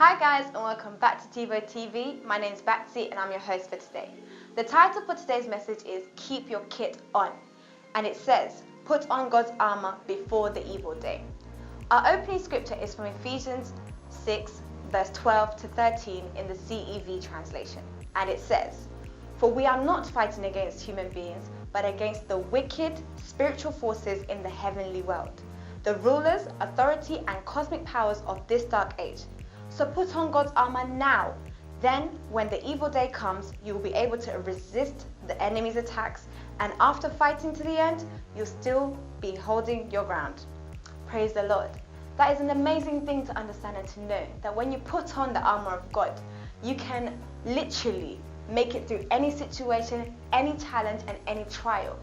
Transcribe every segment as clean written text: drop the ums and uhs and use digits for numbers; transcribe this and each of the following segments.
Hi guys, and welcome back to Teevo TV. My name is Batsy and I'm your host for today. The title for today's message is Keep Your Kit On. And it says, put on God's armor before the evil day. Our opening scripture is from Ephesians 6 verse 12 to 13 in the CEV translation. And it says, for we are not fighting against human beings, but against the wicked spiritual forces in the heavenly world, the rulers, authority and cosmic powers of this dark age. So put on God's armor now. Then, when the evil day comes, you will be able to resist the enemy's attacks, and after fighting to the end, you'll still be holding your ground. Praise the Lord. That is an amazing thing to understand and to know, that when you put on the armor of God, you can literally make it through any situation, any challenge, and any trial.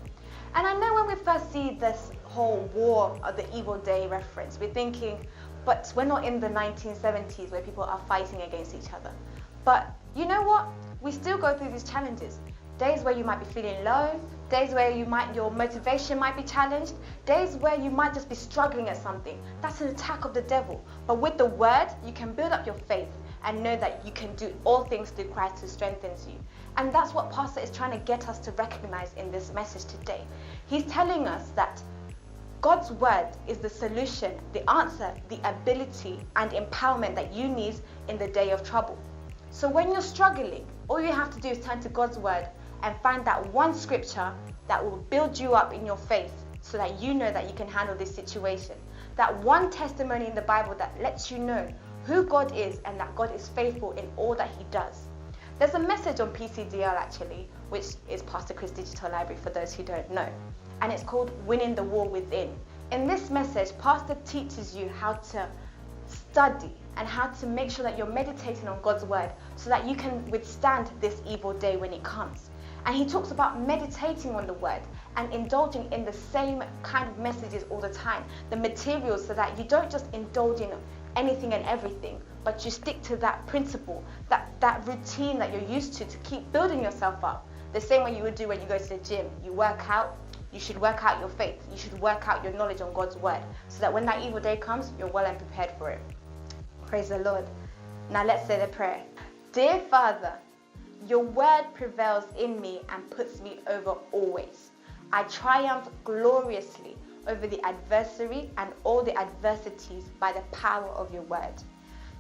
And I know when we first see this whole war of the evil day reference, we're thinking, but we're not in the 1970s where people are fighting against each other. But you know what? We still go through these challenges. Days where you might be feeling low, days where your motivation might be challenged, days where you might just be struggling at something. That's an attack of the devil. But with the word, you can build up your faith and know that you can do all things through Christ who strengthens you. And that's what Pastor is trying to get us to recognize in this message today. He's telling us that God's word is the solution, the answer, the ability and empowerment that you need in the day of trouble. So when you're struggling, all you have to do is turn to God's word and find that one scripture that will build you up in your faith so that you know that you can handle this situation. That one testimony in the Bible that lets you know who God is and that God is faithful in all that he does. There's a message on PCDL actually, which is Pastor Chris' digital library for those who don't know. And it's called Winning the War Within. In this message, Pastor teaches you how to study and how to make sure that you're meditating on God's word so that you can withstand this evil day when it comes. And he talks about meditating on the word and indulging in the same kind of messages all the time, the materials, so that you don't just indulge in anything and everything, but you stick to that principle, that routine that you're used to keep building yourself up. The same way you would do when you go to the gym. You work out. You should work out your faith. You should work out your knowledge on God's word so that when that evil day comes, you're well and prepared for it. Praise the Lord. Now let's say the prayer. Dear Father, your word prevails in me and puts me over always. I triumph gloriously over the adversary and all the adversities by the power of your word,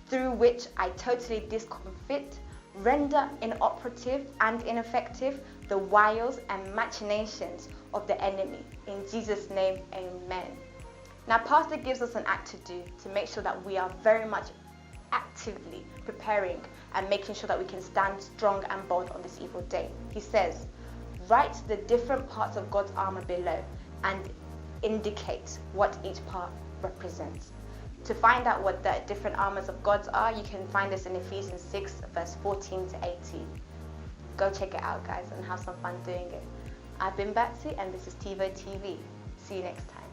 through which I totally discomfit, render inoperative and ineffective the wiles and machinations of the enemy. In Jesus' name, amen. Now, Pastor gives us an act to do to make sure that we are very much actively preparing and making sure that we can stand strong and bold on this evil day. He says, write the different parts of God's armor below and indicate what each part represents. To find out what the different armors of God's are, you can find this in Ephesians 6 verse 14 to 18. Go check it out, guys, and have some fun doing it. I've been Batsy, and this is Teevo TV. See you next time.